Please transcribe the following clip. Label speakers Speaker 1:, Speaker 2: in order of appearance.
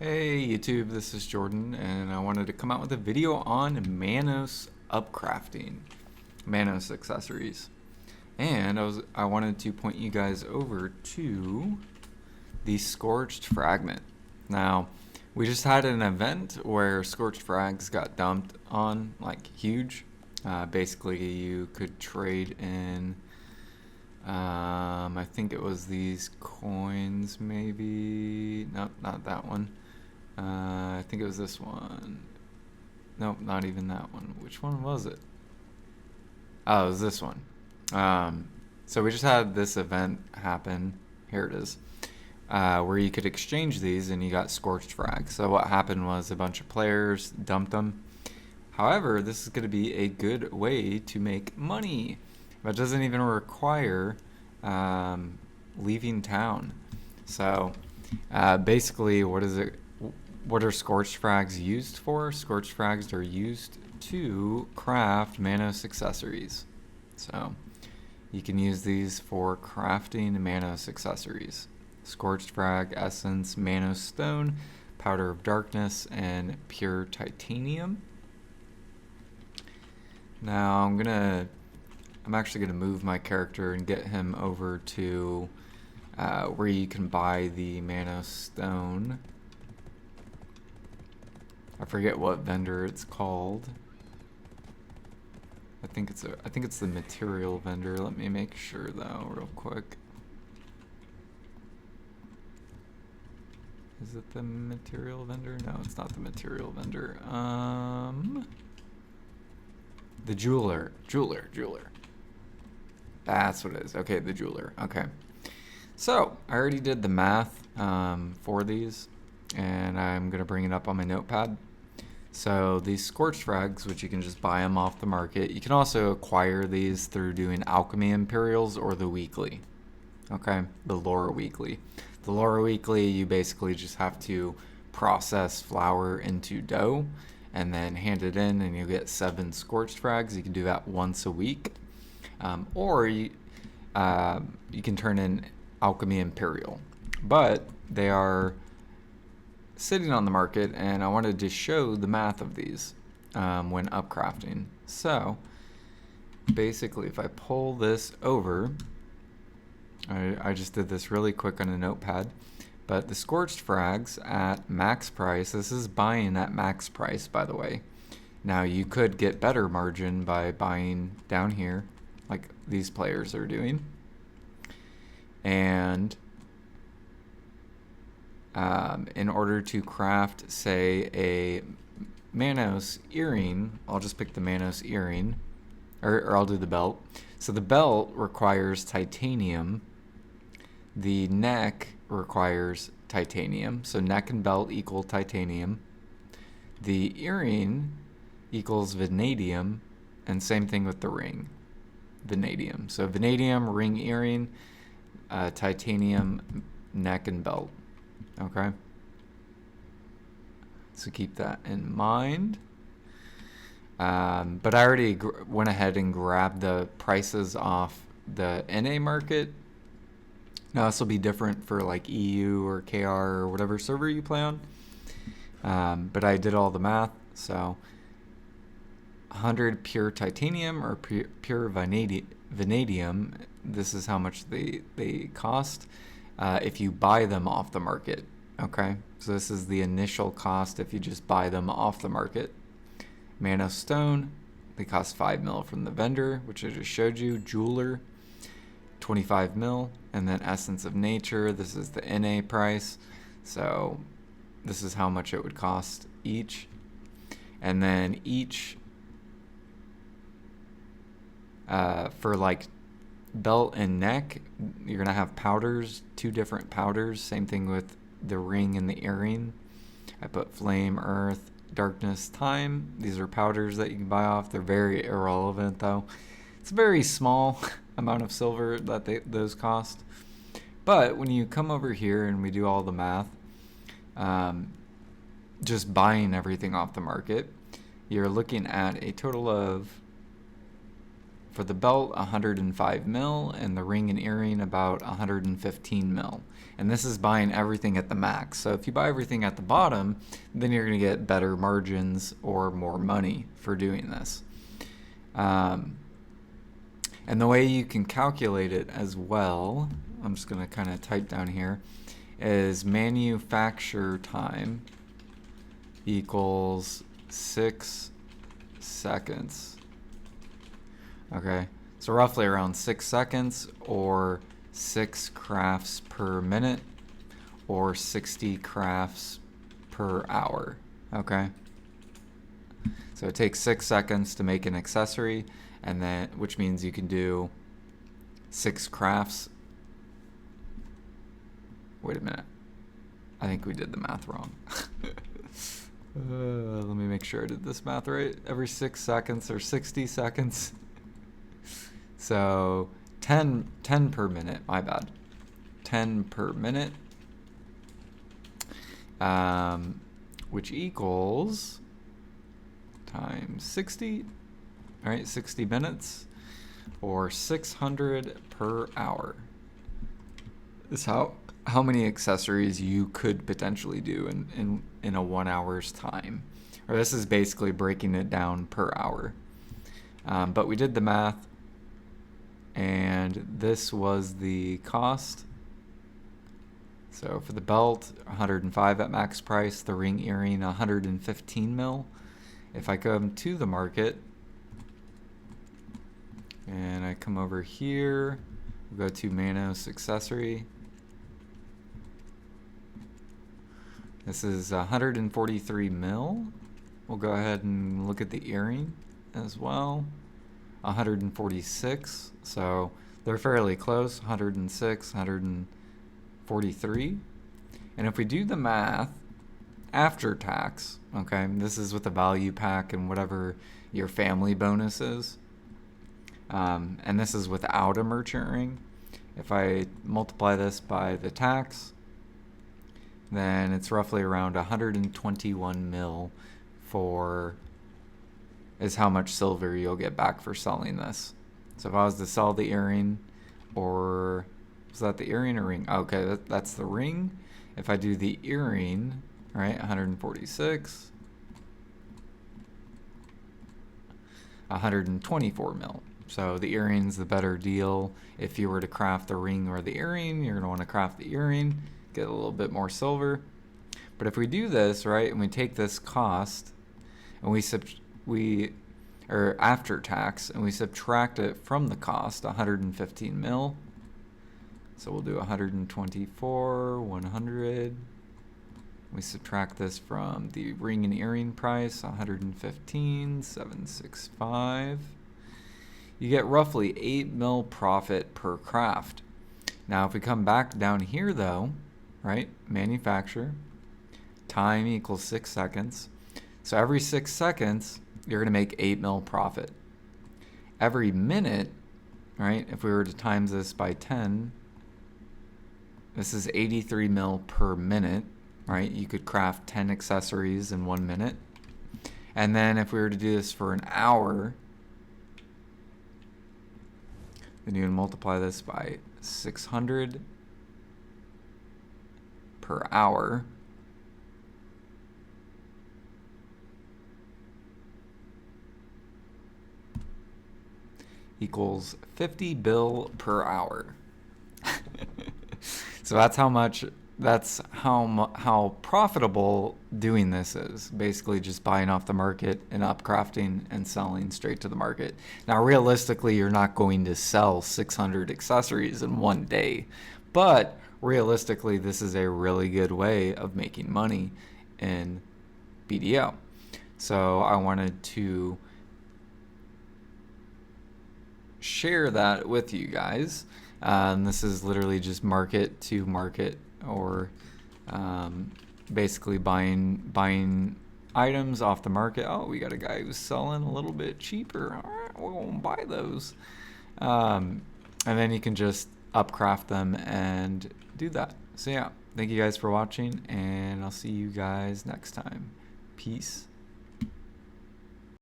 Speaker 1: Hey YouTube, this is Jordan, and I wanted to come out with a video on Manos upcrafting, Manos accessories. And I wanted to point you guys over to the Scorched Fragment. Now, we just had an event where Scorched Frags got dumped on, like, huge. Basically, you could trade in, I think it was these coins, maybe. Nope, not that one. I think it was this one. Nope, not even that one. Which one was it? Oh, it was this one. So we just had this event happen. Here it is. Where you could exchange these and you got Scorched Frags. So what happened was a bunch of players dumped them. However, this is going to be a good way to make money. But it doesn't even require leaving town. So basically, what are Scorched Frags used for? Scorched Frags are used to craft Manos accessories. So you can use these for crafting Manos accessories. Scorched Frag, Essence, Manos Stone, Powder of Darkness, and Pure Titanium. Now I'm actually gonna move my character and get him over to where you can buy the Manos Stone. I forget what vendor it's called. I think it's the material vendor. Let me make sure though, real quick. Is it the material vendor? No, it's not the material vendor. The jeweler. That's what it is. Okay, the jeweler. Okay. So I already did the math for these, and I'm gonna bring it up on my notepad. So these Scorched Frags, which you can just buy them off the market, you can also acquire these through doing Alchemy Imperials or the Weekly. Okay, the Lore Weekly. The Lore Weekly, you basically just have to process flour into dough and then hand it in, and you get 7 Scorched Frags. You can do that once a week, or you can turn in Alchemy Imperial, but they are sitting on the market, and I wanted to show the math of these when upcrafting. So basically, if I pull this over, I just did this really quick on a notepad, but the Scorched Frags at max price, this is buying at max price, by the way. Now you could get better margin by buying down here, like these players are doing. And in order to craft, say, a Manos earring, I'll just pick the Manos earring, or I'll do the belt. So the belt requires titanium. The neck requires titanium. So neck and belt equal titanium. The earring equals vanadium, and same thing with the ring, vanadium. So vanadium, ring, earring, titanium, neck and belt. Okay, so keep that in mind. But I already went ahead and grabbed the prices off the NA market. Now this will be different for like EU or KR or whatever server you play on. But I did all the math. So 100 pure titanium or pure vanadium, this is how much they cost. If you buy them off the market. Okay, so this is the initial cost if you just buy them off the market. Manos Stone, they cost 5 mil from the vendor, which I just showed you. Jeweler, 25 mil. And then Essence of Nature, this is the NA price. So this is how much it would cost each. And then each, for like belt and neck, you're gonna have powders, 2 different powders. Same thing with the ring and the earring. I put flame, earth, darkness, time. These are powders that you can buy off. They're very irrelevant though. It's a very small amount of silver that those cost. But when you come over here and we do all the math, just buying everything off the market, you're looking at a total of for the belt, 105 mil, and the ring and earring about 115 mil. And this is buying everything at the max. So if you buy everything at the bottom, then you're going to get better margins or more money for doing this. And the way you can calculate it as well, I'm just going to kind of type down here, is manufacture time equals 6 seconds. Okay, so roughly around 6 seconds, or 6 crafts per minute, or 60 crafts per hour. Okay, so it takes 6 seconds to make an accessory, and then which means you can do 6 crafts. Wait a minute, I think we did the math wrong. Let me make sure I did this math right. Every 6 seconds or 60 seconds. So 10 per minute, my bad. 10 per minute, which equals times 60, all right, 60 minutes, or 600 per hour. This is how many accessories you could potentially do in a 1 hour's time. Or this is basically breaking it down per hour. But we did the math, and this was the cost. So for the belt, 105 at max price, the ring earring 115 mil. If I come to the market, and I come over here, we'll go to Manos accessory. This is 143 mil. We'll go ahead and look at the earring as well. 146, so they're fairly close. 106, 143. And if we do the math after tax, okay, this is with the value pack and whatever your family bonus is, and this is without a merchant ring. If I multiply this by the tax, then it's roughly around 121 mil is how much silver you'll get back for selling this. So if I was to sell the earring, or was that the earring or ring? Okay, that's the ring. If I do the earring, right, 146, 124 mil. So the earring's the better deal. If you were to craft the ring or the earring, you're gonna want to craft the earring, get a little bit more silver. But if we do this, right, and we take this cost and or after tax, and we subtract it from the cost, 115 mil. So we'll do 124, 100. We subtract this from the ring and earring price, 115, 765. You get roughly 8 mil profit per craft. Now if we come back down here though, right, manufacture, time equals 6 seconds. So every 6 seconds, you're going to make 8 mil profit. Every minute, right, if we were to times this by 10, this is 83 mil per minute, right? You could craft 10 accessories in 1 minute. And then if we were to do this for an hour, then you can multiply this by 600 per hour. Equals 50 bill per hour. So that's how profitable doing this is. Basically just buying off the market and upcrafting and selling straight to the market. Now realistically, you're not going to sell 600 accessories in 1 day, but realistically this is a really good way of making money in BDO. So I wanted to share that with you guys. This is literally just market to market, or basically buying items off the market. Oh, we got a guy who's selling a little bit cheaper. All right, we're gonna buy those. And then you can just upcraft them and do that. So yeah, thank you guys for watching, and I'll see you guys next time. Peace.